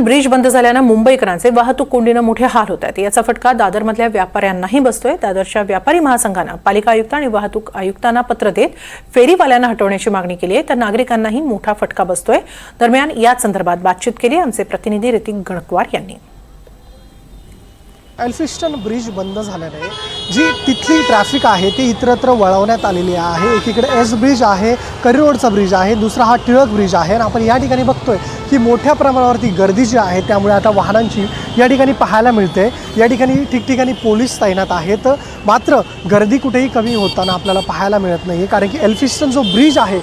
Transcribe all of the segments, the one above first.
Bridge बंद झाल्यानं मुंबईकरांचे वाहतूक कोंडीनं मोठे हाल होत आहेत। याचा फटका दादरमधल्या व्यापाऱ्यांनाही बसतोय। दादरच्या व्यापारी महासंघानं पालिका आयुक्त आणि वाहतूक आयुक्तांना पत्र देत फेरीवाल्यांना हटवण्याची मागणी केली आहे, तर नागरिकांनाही मोठा फटका बसतोय। दरम्यान याच संदर्भात बातचीत केली आमचे प्रतिनिधी ऋतिक गणकवार यांनी। एल्फिस्टन ब्रिज बंद झाल्याने जी तिथली ट्रॅफिक आहे ती इतरत्र वळवण्यात आलेली आहे। एकीकडे एस ब्रिज आहे, करी रोडचा ब्रिज आहे, दुसरा हा टिळक ब्रिज आहे आणि आपण या ठिकाणी बघतोय की मोठ्या प्रमाणावरती गर्दी जी आहे त्यामुळे आता वाहनांची या ठिकाणी पाहायला मिळते। या ठिकाणी ठिकठिकाणी पोलीस तैनात आहेत, मात्र गर्दी कुठेही कमी होताना आपल्याला पाहायला मिळत नाही, कारण की एल्फिस्टन जो ब्रिज आहे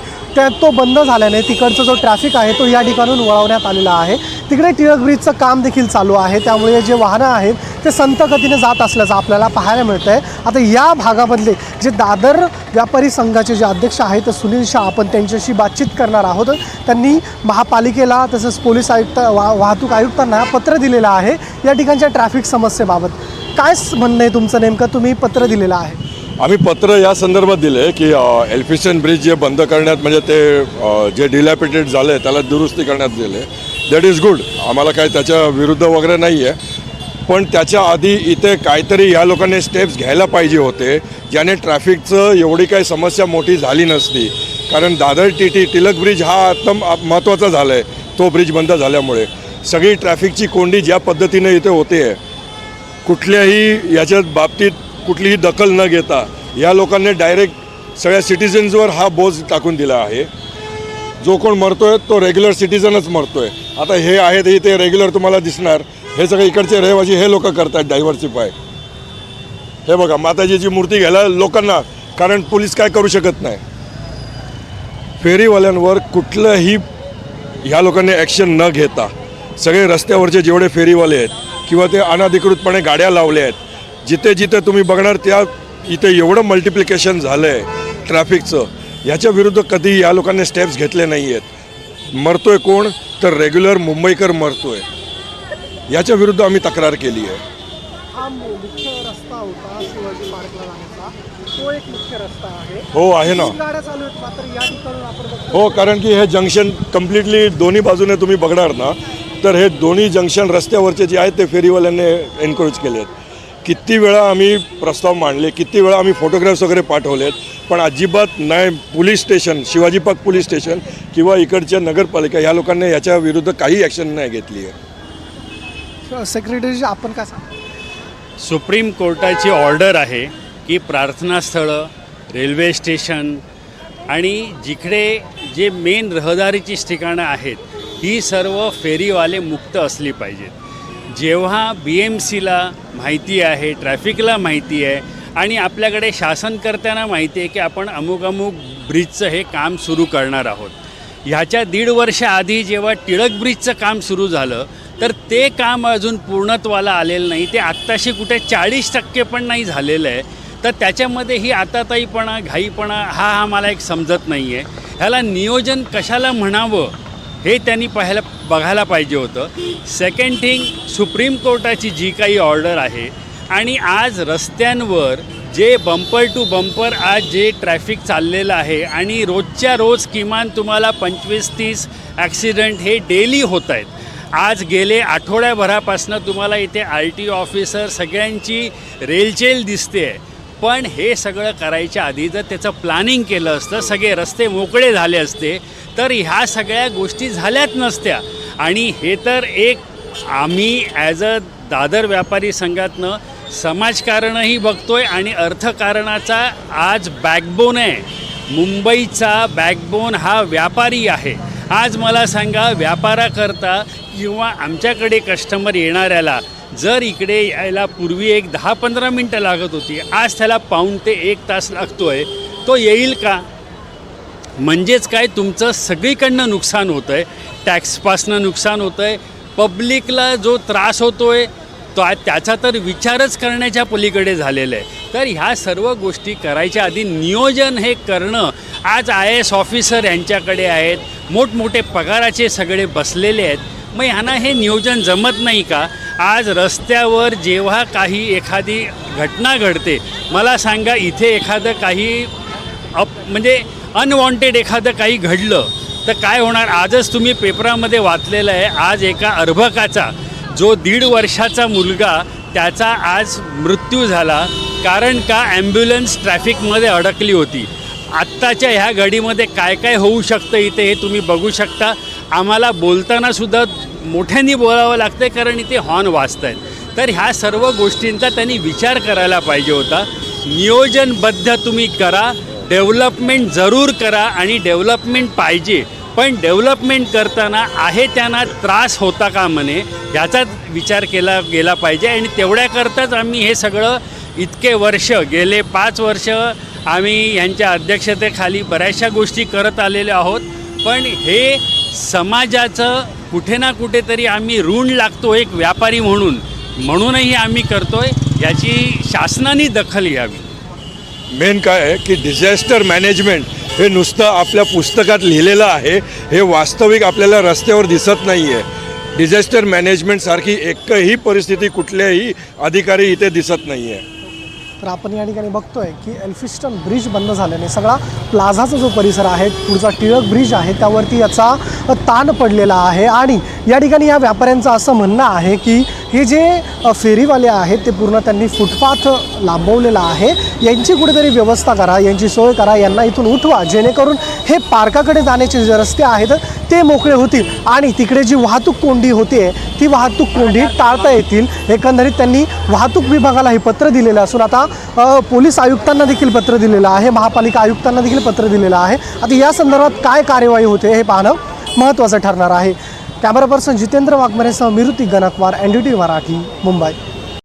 तो बंद झाल्याने तिकडचा जो ट्रॅफिक आहे तो या ठिकाणून वळवण्यात आलेला आहे। तिकडे टिळक ब्रिजचं काम देखील चालू आहे, त्यामुळे जे वाहनं आहेत ते संत गतीने जात असल्याचं आपल्याला पाहायला मिळतं आहे। आता या भागामधले जे दादर व्यापारी संघाचे जे अध्यक्ष आहेत सुनील शाह, आपण त्यांच्याशी बातचीत करणार आहोत। त्यांनी महापालिकेला तसंच पोलीस आयुक्त वाहतूक आयुक्तांना पत्र दिलेलं आहे या ठिकाणच्या ट्रॅफिक समस्येबाबत। काय म्हणणं आहे तुमचं, नेमकं तुम्ही पत्र दिलेलं आहे? आम्ही पत्र या संदर्भात दिले की एल्फिस्टन ब्रिज जे बंद करण्यात म्हणजे ते जे डिलॅपिटेड झालं आहे त्याला दुरुस्ती करण्यात दिले, दॅट इज गुड। आम्हाला काय त्याच्या विरुद्ध वगैरे नाही आहे, पण त्याच्या आधी इथे काहीतरी या लोकांनी स्टेप्स घ्यायला पाहिजे होते ज्याने ट्रॅफिकचं एवढी काही समस्या मोठी झाली नसती। कारण दादर टिळक ब्रिज हा एकदम महत्त्वाचा झाला आहे। तो ब्रिज बंद झाल्यामुळे सगळी ट्रॅफिकची कोंडी ज्या पद्धतीने इथे होते आहे, कुठल्याही याच्या बाबतीत कुठलीही दखल न घेता या लोकांनी डायरेक्ट सगळ्या सिटिझन्सवर हा बोज टाकून दिला आहे। जो कोण मरतोय तो रेग्युलर सिटिझनच मरतोय। आता हे आहेत इथे रेग्युलर तुम्हाला दिसणार, हे सगळे इकडचे रहिवासी हे लोक करतात डायव्हर्सिफाय। हे बघा माताजीची मूर्ती घ्यायला लोकांना, कारण पोलीस काय करू शकत नाही। फेरीवाल्यांवर कुठलंही ह्या लोकांनी ॲक्शन न घेता सगळे रस्त्यावरचे जेवढे फेरीवाले आहेत किंवा ते अनधिकृतपणे गाड्या लावल्या आहेत, जिथे जिथे तुम्ही बघणार त्या इथे एवढं मल्टिप्लिकेशन झालं आहे ट्रॅफिकचं, ह्याच्या विरुद्ध कधी या लोकांनी स्टेप्स घेतले नाही आहेत। मरतोय कोण तर रेग्युलर मुंबईकर मरतोय, याच्या विरुद्ध आम्ही तक्रार केली आहे। हा मुख्य रस्ता होता शिवाजी पार्कला जाण्याचा, तो एक मुख्य रस्ता आहे। हो आहे ना, गाड्या चालू आहेत, मात्र या ठिकाणी आपण बघतो हो, कारण की हे जंक्शन कम्प्लिटली दोन्ही बाजूने तुम्ही बघणार ना तर हे दोन्ही जंक्शन रस्त्यावरचे जे आहेत ते फेरीवाल्यांनी एन्करेज केले आहेत। किती वेळा आम्ही प्रस्ताव मांडले, किती वेळा आम्ही फोटोग्राफ्स वगैरे पाठवलेत, पण अजिबात नाही police station, Shivaji park police station किंवा इकडच्या नगरपालिका ह्या लोकांनी याच्या विरुद्ध काही ॲक्शन नाही घेतली आहे। सेक्रेटरी आपण काय सांगा? सुप्रीम कोर्टाची ऑर्डर आहे की प्रार्थनास्थळं, रेल्वे स्टेशन आणि जिकडे जे मेन रहदारीची ठिकाणं आहेत ही सर्व फेरीवाले मुक्त असली पाहिजेत। जेव्हा BMCला माहिती आहे, ट्रॅफिकला माहिती आहे आणि आपल्याकडे शासनकर्त्यांना माहिती आहे की आपण अमुक ब्रिजचं हे काम सुरू करणार आहोत, ह्याच्या 1.5 वर्ष आधी जेव्हा टिळक ब्रिजचं काम सुरू झालं तर ते काम अजून पूर्णत्वाला आलेलं नाही। ते आत्ताशी कुठे 40% पण नाही झालेलं आहे। तर त्याच्यामध्ये ही आताताईपणा, घाईपणा हा मला एक समजत नाही आहे। ह्याला नियोजन कशाला म्हणावं हे त्यांनी बघायला पाहिजे होतं। सेकंड थिंग, सुप्रीम कोर्टाची जी काही ऑर्डर आहे आणि आज रस्त्यांवर जे बंपर टू बंपर आज जे ट्रॅफिक चाललेलं आहे आणि रोजच्या रोज किमान तुम्हाला 25-30 ॲक्सिडेंट हे डेली होत आहेत। आज गेले आठवड्याभरापासून तुम्हाला इथे RTO ऑफिसर सगळ्यांची रेलचेल दिसते आहे, पण हे सगळं करायच्या आधी जर त्याचं प्लॅनिंग केलं असतं, सगळे रस्ते मोकळे झाले असते तर ह्या सगळ्या गोष्टी झाल्याच नसत्या। आणि हे तर एक आम्ही ॲज अ दादर व्यापारी संघातनं समाजकारणही बघतोय आणि अर्थकारणाचा आज बॅकबोन आहे। मुंबईचा बॅकबोन हा व्यापारी आहे। आज मला सांगा, व्यापाराकरता किंवा आमच्याकडे कस्टमर येणाऱ्याला जर इकडे यायला पूर्वी एक 10-15 मिनटं लागत होती, आज त्याला पाऊण ते 1 तास लागतो आहे, तो येईल का? म्हणजेच काय, तुमचं सगळीकडनं नुकसान होतं आहे। टॅक्सपासनं नुकसान होतं आहे, पब्लिकला जो त्रास होतो आहे तो त्याचा तर विचारच करण्याच्या पलीकडे झालेलं आहे। तर ह्या सर्व गोष्टी करायच्या आधी नियोजन हे करणं, आज IAS ऑफिसर यांच्याकडे आहेत, मोठमोठे पगाराचे सगळे बसलेले आहेत, मग ह्यांना हे नियोजन जमत नाही का? आज रस्त्यावर जेव्हा काही एखादी घटना घडते, मला सांगा इथे एखादं काही म्हणजे अनवॉन्टेड एखादं काही घडलं तर काय होणार? आजच तुम्ही पेपरामध्ये वाचलेलं आहे, आज एका अर्भकाचा जो 1.5 वर्षाचा मुलगा त्याचा आज मृत्यू झाला. कारण का? ॲम्ब्युलन्स ट्रॅफिकमध्ये अडकली होती. आत्ताच्या ह्या घडीमध्ये काय काय होऊ शकतं इथे हे तुम्ही बघू शकता. आम्हाला बोलतानासुद्धा मोठ्यांनी बोलावं लागतं आहे कारण इथे हॉर्न वाजत आहेत. तर ह्या सर्व गोष्टींचा त्यांनी विचार करायला पाहिजे होता. नियोजनबद्ध तुम्ही करा, डेव्हलपमेंट जरूर करा आणि डेव्हलपमेंट पाहिजे, पण डेव्हलपमेंट करताना आहे त्यांना त्रास होता का म्हणे ह्याचा विचार केला गेला पाहिजे. आणि तेवढ्याकरताच आम्ही हे सगळं इतके वर्ष, गेले 5 वर्ष आम्ही ह्यांच्या अध्यक्षतेखाली बऱ्याचशा गोष्टी करत आलेले आहोत. पण हे समाजाचं कुठे ना कुठेतरी आम्ही ऋण लागतो एक व्यापारी म्हणूनही आम्ही करतो आहे. याची शासनाने दखल घ्यावी. मेन काय आहे की डिझास्टर मॅनेजमेंट हे नुसतं आपल्या पुस्तकात लिहिलेलं आहे, हे वास्तविक आपल्याला रस्त्यावर दिसत नाही आहे. डिझास्टर मॅनेजमेंटसारखी एकही परिस्थिती कुठल्याही अधिकारी इथे दिसत नाही आहे. तर आपण या ठिकाणी बघतोय की एल्फिस्टन ब्रिज बंद झाल्याने सगळा प्लाझाचा जो परिसर आहे, पुढचा टिळक ब्रिज आहे, त्यावरती याचा ताण पडलेला आहे. आणि या ठिकाणी या व्यापाऱ्यांचं असं म्हणणं आहे की हे जे फेरीवाले आहेत ते पूर्ण त्यांनी फुटपाथ लांबवलेला आहे, यांची कुठेतरी व्यवस्था करा, यांची सोय करा, यांना इथून उठवा, जेणेकरून हे पार्काकडे जाण्याचे जे रस्ते आहेत ते मोकळे होतील आणि तिकडे जी वाहतूक कोंडी होते ती वाहतूक कोंडी टाळता येतील. एकंदरीत त्यांनी वाहतूक विभागाला हे पत्र दिलेलं असून आता पोलीस आयुक्तांना देखील पत्र दिलेलं आहे, महापालिका आयुक्तांना देखील पत्र दिलेलं आहे. आता या संदर्भात काय कार्यवाही होते हे पाहणं महत्त्वाचं ठरणार आहे. कॅमेरा पर्सन जितेंद्र वाघमारेसह मिरुती गणकवार, NDTV मराठी, मुंबई.